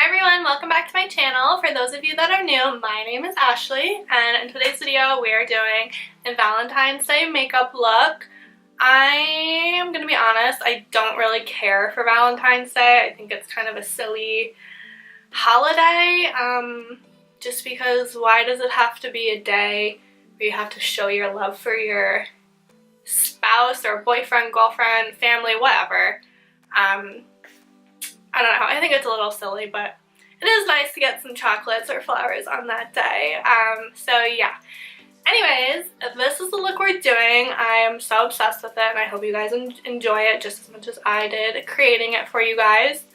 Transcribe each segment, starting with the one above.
Hi everyone, welcome back to my channel. For those of you that are new, my name is Ashley, and in today's video we are doing a Valentine's Day makeup look. I am gonna be honest, I don't really care for Valentine's Day. I think it's kind of a silly holiday, just because why does it have to be a day where you have to show your love for your spouse or boyfriend, girlfriend, family, whatever. I don't know, I think it's a little silly, but it is nice to get some chocolates or flowers on that day. So yeah. Anyways, this is the look we're doing. I am so obsessed with it, and I hope you guys enjoy it just as much as I did creating it for you guys.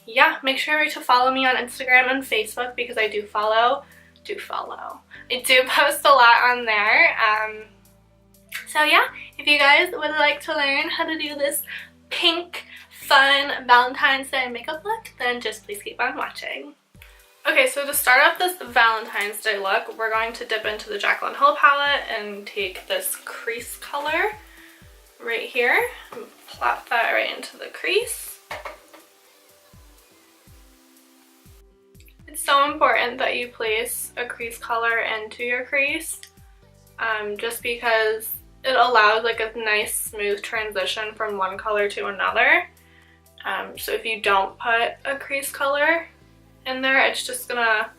Yeah, make sure to follow me on Instagram and Facebook because I do follow. I do post a lot on there. So yeah, if you guys would like to learn how to do this pink, fun Valentine's Day makeup look, then just please keep on watching. Okay, so to start off this Valentine's Day look, we're going to dip into the JACLYN palette and take this crease color right here and plop that right into the crease. It's so important that you place a crease color into your crease, just because it allows like a nice smooth transition from one color to another. So if you don't put a crease color in there, it's just gonna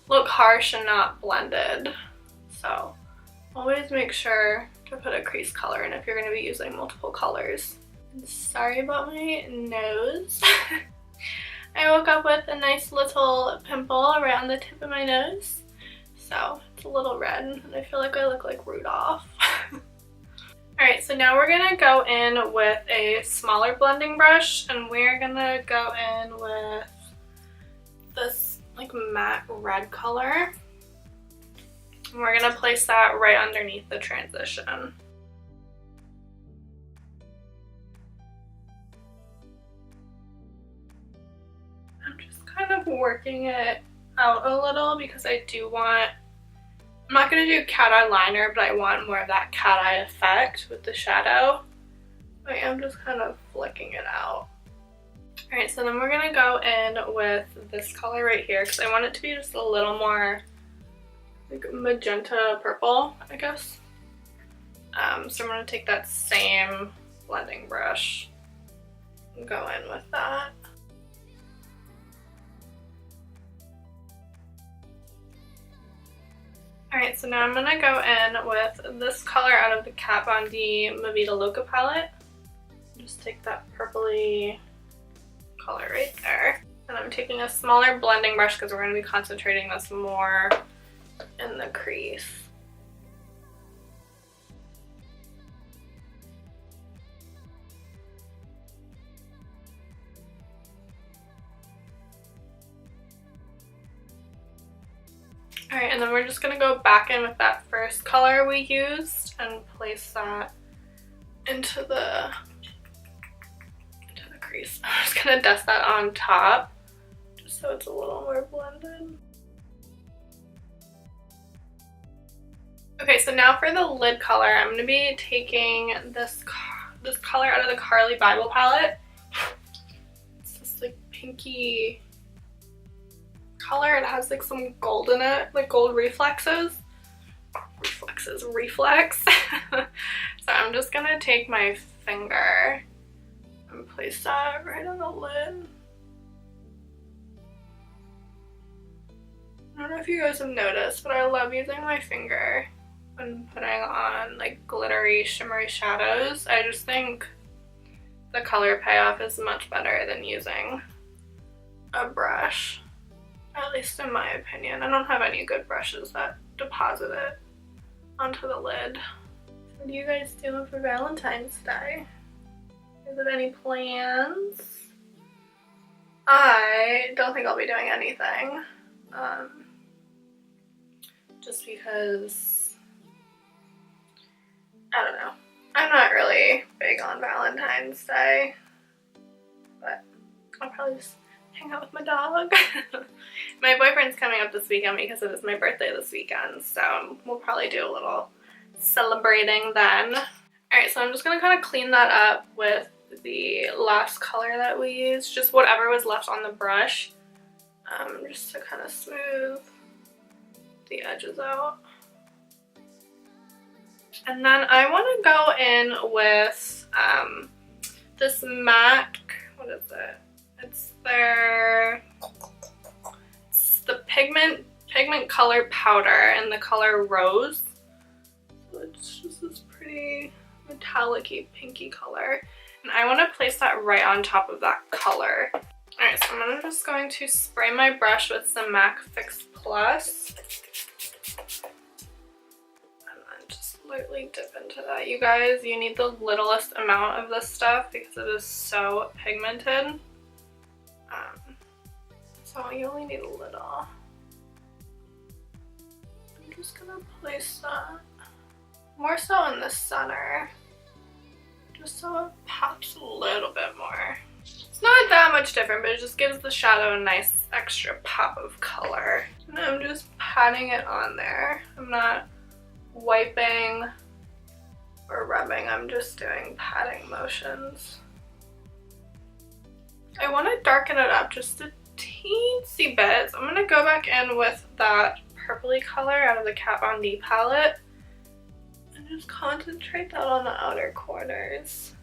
look harsh and not blended. So always make sure to put a crease color in if you're gonna be using multiple colors. And sorry about my nose. I woke up with a nice little pimple around the tip of my nose. So it's a little red and I feel like I look like Rudolph. Alright, so now we're going to go in with a smaller blending brush, and we're going to go in with this like matte red color. And we're going to place that right underneath the transition. I'm just kind of working it out a little because I do want, I'm not going to do cat eye liner, but I want more of that cat eye effect with the shadow. I am just kind of flicking it out. Alright, so then we're going to go in with this color right here because I want it to be just a little more like magenta purple, I guess. So I'm going to take that same blending brush and go in with that. Alright, so now I'm going to go in with this color out of the Kat Von D VIDA LOCA palette. Just take that purpley color right there. And I'm taking a smaller blending brush because we're going to be concentrating this more in the crease. Alright, and then we're just going to go back in with that first color we used and place that into the crease. I'm just going to dust that on top just so it's a little more blended. Okay, so now for the lid color, I'm going to be taking this color out of the CARLI BYBEL palette. It's this like pinky color. It has like some gold in it, like gold reflex. So I'm just gonna take my finger and place that right on the lid. I don't know if you guys have noticed, but I love using my finger when putting on like glittery, shimmery shadows. I just think the color payoff is much better than using a brush. At least in my opinion. I don't have any good brushes that deposit it onto the lid. What are you guys doing for Valentine's Day? Is it any plans? I don't think I'll be doing anything. Just because, I don't know. I'm not really big on Valentine's Day, but I'll probably just hang out with my dog. My boyfriend's coming up this weekend because it is my birthday this weekend, so we'll probably do a little celebrating then. Alright, so I'm just going to kind of clean that up with the last color that we used, just whatever was left on the brush, just to kind of smooth the edges out. And then I want to go in with this MAC, what is it? It's the pigment color powder in the color Rose. So it's just this pretty metallic-y pinky color. And I want to place that right on top of that color. Alright, so I'm just going to spray my brush with some MAC Fix Plus. Lightly dip into that. You guys, you need the littlest amount of this stuff because it is so pigmented. So you only need a little. I'm just gonna place that more so in the center, just so it pops a little bit more. It's not that much different, but it just gives the shadow a nice extra pop of color. And I'm just patting it on there. I'm not wiping or rubbing, I'm just doing patting motions. I want to darken it up just a teensy bit, so I'm going to go back in with that purpley color out of the Kat Von D palette and just concentrate that on the outer corners.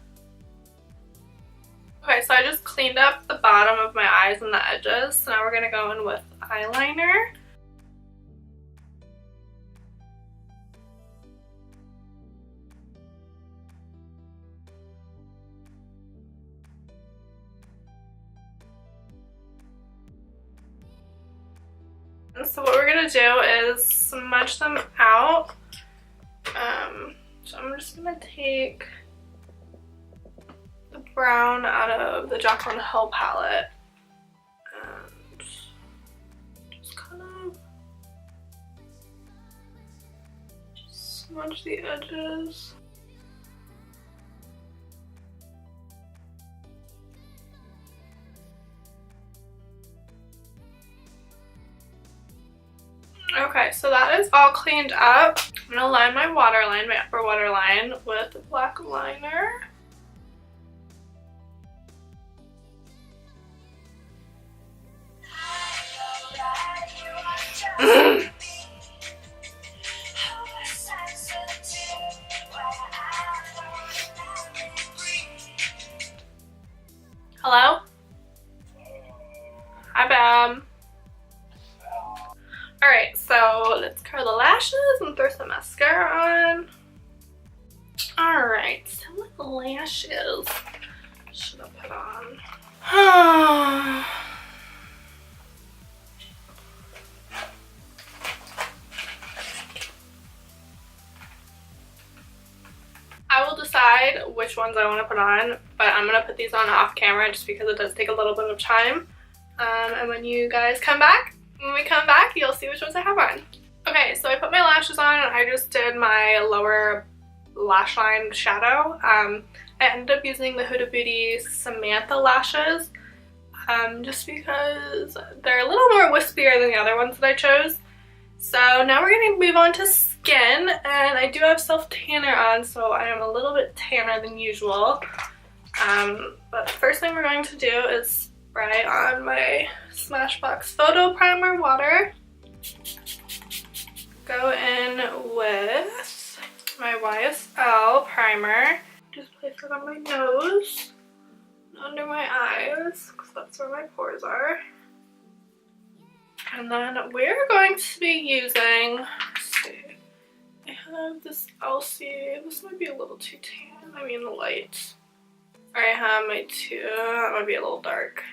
Okay, so I just cleaned up the bottom of my eyes and the edges, so now we're going to go in with eyeliner. So what we're going to do is smudge them out. So I'm just going to take the brown out of the JACLYN Hill palette and just kind of smudge the edges. Okay, so that is all cleaned up. I'm going to line my waterline, my upper waterline, with black liner. Hello? Hi, Bam. Alright, so let's curl the lashes and throw some mascara on. Alright, so what lashes should I put on? I will decide which ones I want to put on, but I'm going to put these on off camera just because it does take a little bit of time. And when you guys come back, when we come back, you'll see which ones I have on. Okay, so I put my lashes on and I just did my lower lash line shadow. I ended up using the Huda Beauty Samantha lashes just because they're a little more wispier than the other ones that I chose. So now we're going to move on to skin, and I do have self tanner on, so I am a little bit tanner than usual. But the first thing we're going to do is spray on my Smashbox Photo Primer water. Go in with my YSL primer. Just place it on my nose, under my eyes, because that's where my pores are. And then we're going to be using, let's see, I have this ELCIE. This might be a little too tan, I mean light. I have my that might be a little dark.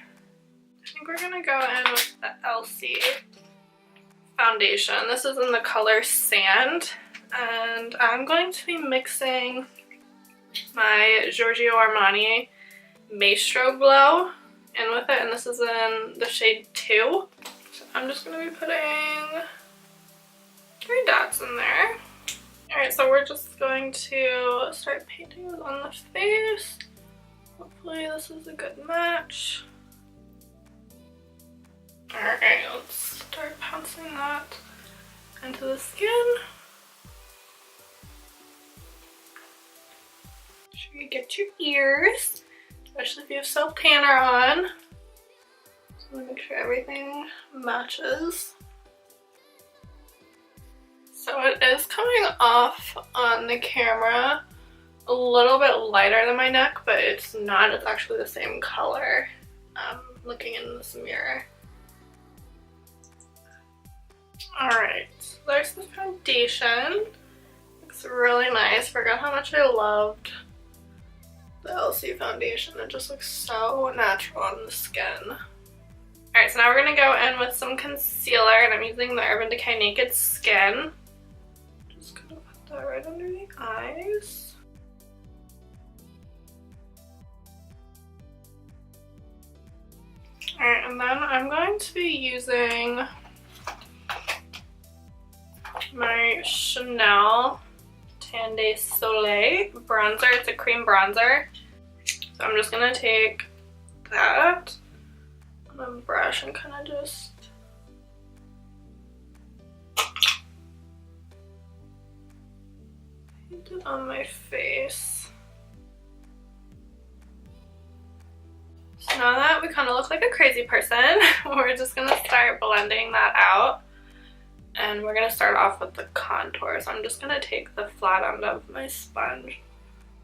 I think we're gonna go in with the ELCIE foundation. This is in the color Sand, and I'm going to be mixing my Giorgio Armani Maestro Glow in with it, and this is in the shade 2. So I'm just gonna be putting 3 dots in there. Alright, so we're just going to start painting on the face. Hopefully this is a good match. Alright, let's start pouncing that into the skin. Make sure you get your ears. especially if you have self tanner on. So I'm gonna make sure everything matches. So it is coming off on the camera a little bit lighter than my neck, but it's not. It's actually the same color. Looking in this mirror. Alright, so there's the foundation. Looks really nice. Forgot how much I loved the ELCIE foundation. It just looks so natural on the skin. Alright, so now we're going to go in with some concealer, and I'm using the Urban Decay Naked Skin. Just going to put that right under the eyes. Alright, and then I'm going to be using my Chanel Tan de Soleil bronzer. It's a cream bronzer. So I'm just going to take that on a brush and kind of just paint it on my face. So now that we kind of look like a crazy person, we're just going to start blending that out. And we're going to start off with the contour. So I'm just going to take the flat end of my sponge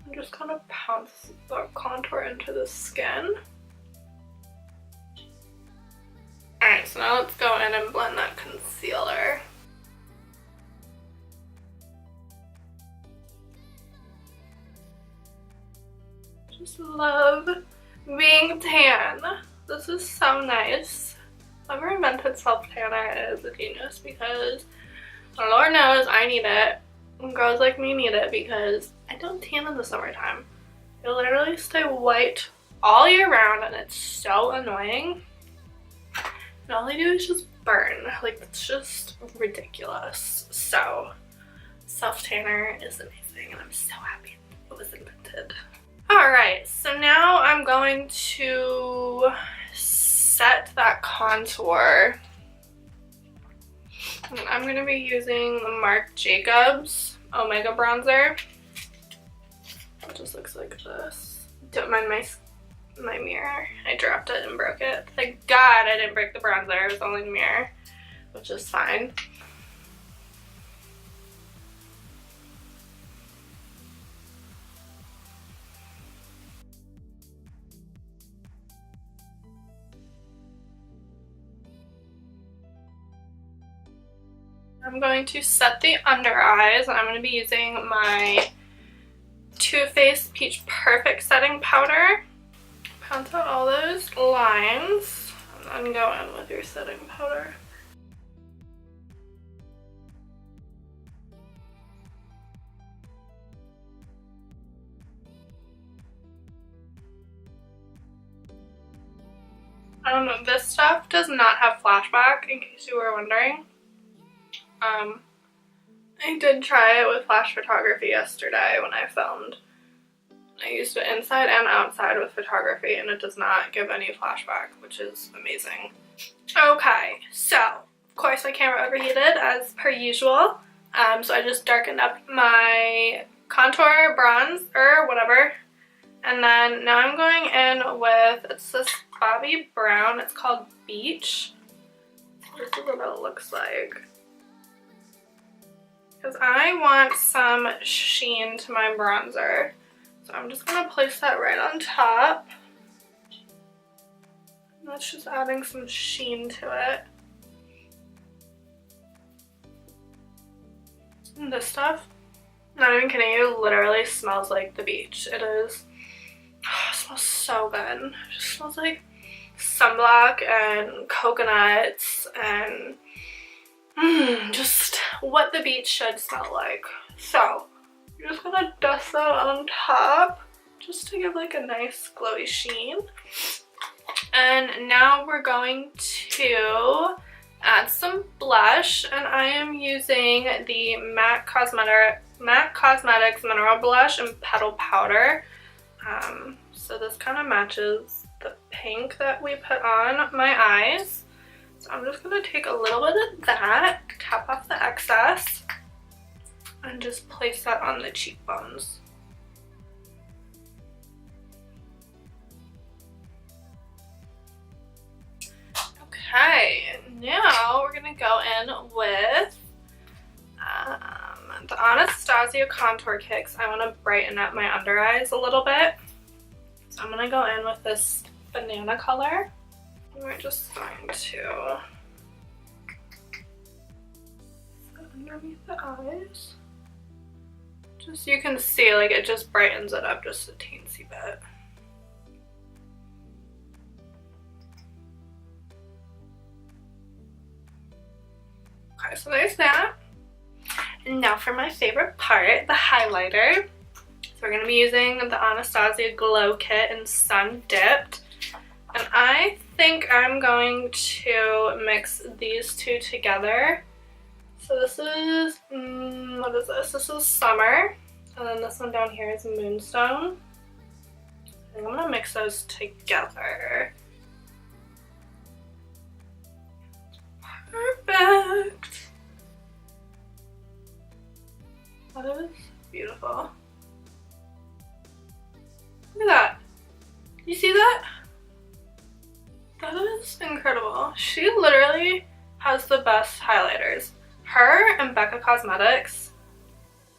and just kind of pounce the contour into the skin. Alright, so now let's go in and blend that concealer. Just love being tan. This is so nice. Whoever invented self-tanner is a genius, because Lord knows I need it. And girls like me need it because I don't tan in the summertime. I literally stay white all year round and it's so annoying. And all I do is just burn. Like, it's just ridiculous. So, self-tanner is amazing and I'm so happy it was invented. Alright, so now I'm going to set that contour. And I'm going to be using the MARC Jacobs Omega Bronzer. It just looks like this. Don't mind my mirror. I dropped it and broke it. Thank God I didn't break the bronzer. It was only the mirror, which is fine. I'm going to set the under eyes. I'm going to be using my Too Faced Peach Perfect Setting Powder. Pounce out all those lines and then go in with your setting powder. This stuff does not have flashback, in case you were wondering. I did try it with flash photography yesterday when I filmed. I used it inside and outside with photography and it does not give any flashback, which is amazing. Okay, so of course my camera overheated as per usual. So I just darkened up my contour, bronze, or whatever. And then now I'm going in with, it's this Bobbi brown, it's called Beach. This is what it looks like. Because I want some sheen to my bronzer. So I'm just going to place that right on top. And that's just adding some sheen to it. And this stuff, not even kidding you, literally smells like the beach. It is, oh, it smells so good. It just smells like sunblock and coconuts and just what the beach should smell like. So you're just gonna dust that on top just to give like a nice glowy sheen. And now we're going to add some blush, and I am using the MAC Cosmetics Mineral Blush and Petal Powder. So this kind of matches the pink that we put on my eyes. So I'm just going to take a little bit of that, tap off the excess, and just place that on the cheekbones. gonna go in with the Anastasia Contour Kicks. I want to brighten up my under eyes a little bit. So I'm gonna go in with this banana color. We're just going to put underneath the eyes. Just, you can see, like, it just brightens it up just a teensy bit. Okay, so there's that. And now for my favorite part, the highlighter. So we're going to be using the Anastasia Glow Kit in Sun Dipped. And I think I'm going to mix these two together. So this is, what is this? This is Summer. And then this one down here is Moonstone. I think I'm going to mix those together. Perfect. That is beautiful. Look at that. You see that? That is incredible. She literally has the best highlighters. Her and Becca Cosmetics,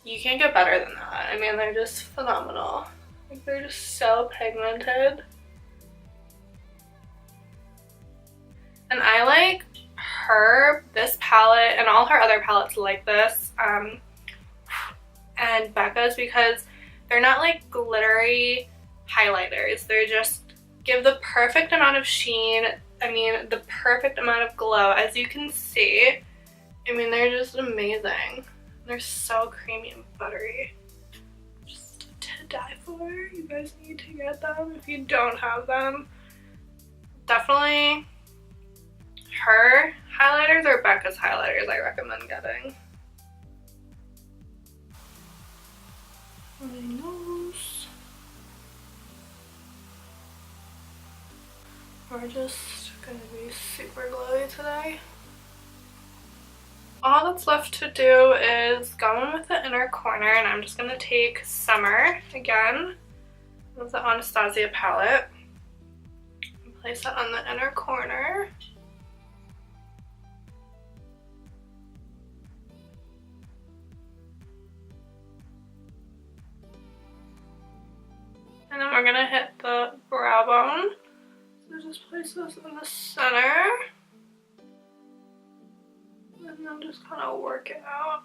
you can't get better than that. I mean, they're just phenomenal. Like, they're just so pigmented. And I like her, this palette, and all her other palettes like this, and Becca's, because they're not like glittery highlighters. They're just give the perfect amount of sheen. I mean, the perfect amount of glow. As you can see, I mean, they're just amazing. They're so creamy and buttery. Just to die for. You guys need to get them if you don't have them. Definitely her highlighters or Becca's highlighters I recommend getting. My nose. We're just gonna be super glowy today. All that's left to do is go in with the inner corner, and I'm just gonna take Summer again with the Anastasia palette and place that on the inner corner. And then we're gonna hit the brow bone. So just place this in the center. And then just kind of work it out.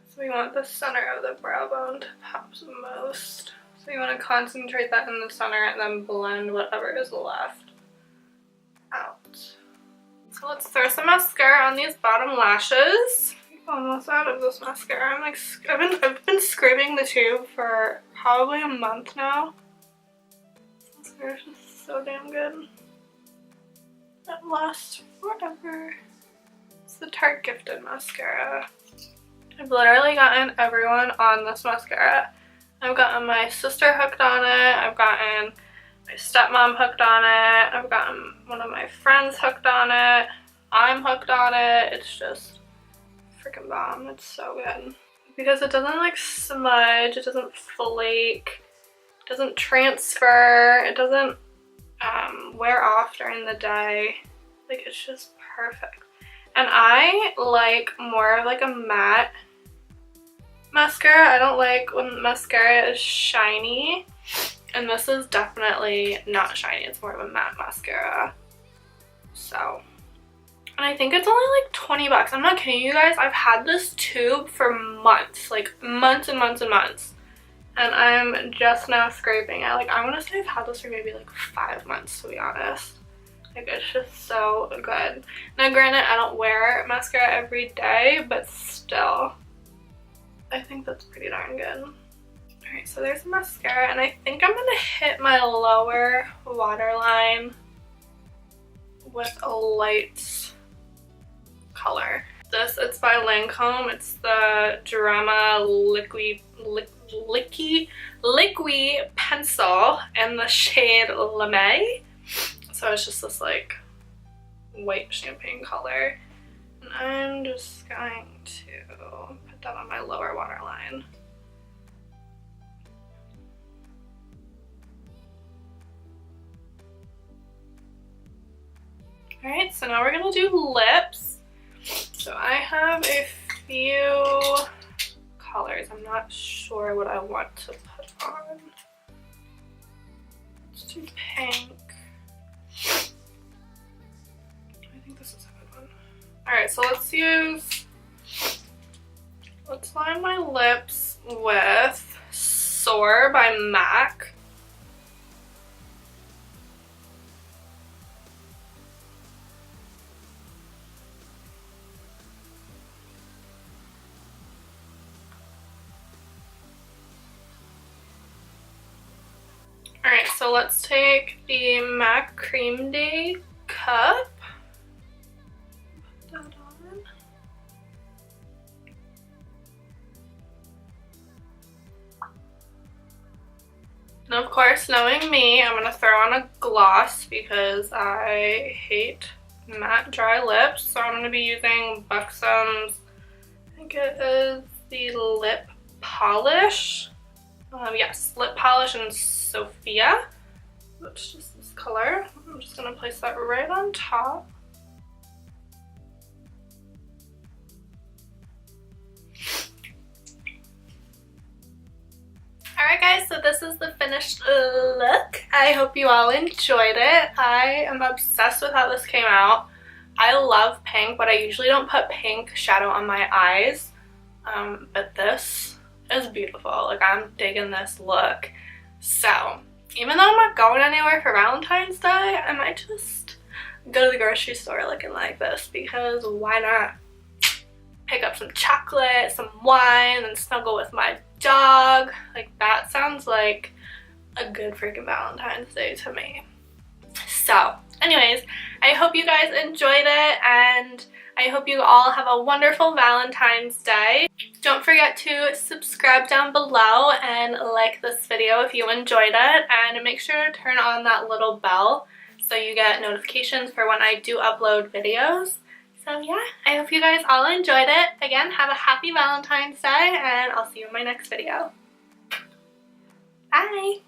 So we want the center of the brow bone to pop the most. So you want to concentrate that in the center and then blend whatever is left out. So let's throw some mascara on these bottom lashes. Almost out of this mascara. I'm like, I've been scraping the tube for probably a month now. This mascara is just so damn good. It lasts forever. It's the Tarte Gifted mascara. I've literally gotten everyone on this mascara. I've gotten my sister hooked on it. I've gotten my stepmom hooked on it. I've gotten one of my friends hooked on it. I'm hooked on it. It's just freaking bomb. It's so good because it doesn't like smudge, it doesn't flake, it doesn't transfer, it doesn't wear off during the day. Like, it's just perfect. And I like more of like a matte mascara. I don't like when mascara is shiny, and this is definitely not shiny. It's more of a matte mascara. So, and I think it's only like 20 bucks. I'm not kidding you guys. I've had this tube for months, like months and months and months. And I'm just now scraping it. Like, I want to say I've had this for maybe like 5 months, to be honest. Like, it's just so good. Now, granted, I don't wear mascara every day, but still, I think that's pretty darn good. Alright, so there's mascara, and I think I'm gonna hit my lower waterline with a light color. It's by Lancome. It's the Drama Liquid Pencil in the shade Lame. So it's just this like white champagne color. And I'm just going to put that on my lower waterline. Alright, so now we're going to do lips. So I have a few colors. I'm not sure what I want to put on. Let's do pink. I think this is a good one. Alright, so let's line my lips with Soar by MAC. Alright, so let's take the MAC Cream Day cup. Put that on. And of course, knowing me, I'm going to throw on a gloss because I hate matte dry lips. So I'm going to be using Buxom's, I think it is the lip polish. Yes, lip polish in Sophia. It's just this color. I'm just going to place that right on top. Alright guys, so this is the finished look. I hope you all enjoyed it. I am obsessed with how this came out. I love pink, but I usually don't put pink shadow on my eyes. But this is beautiful. Like, I'm digging this look. So, even though I'm not going anywhere for Valentine's Day, I might just go to the grocery store looking like this, because why not? Pick up some chocolate, some wine, and snuggle with my dog. Like, that sounds like a good freaking Valentine's Day to me. So, anyways, I hope you guys enjoyed it, and I hope you all have a wonderful Valentine's Day. Don't forget to subscribe down below and like this video if you enjoyed it, and make sure to turn on that little bell so you get notifications for when I do upload videos. So yeah, I hope you guys all enjoyed it. Again, have a happy Valentine's Day, and I'll see you in my next video. Bye!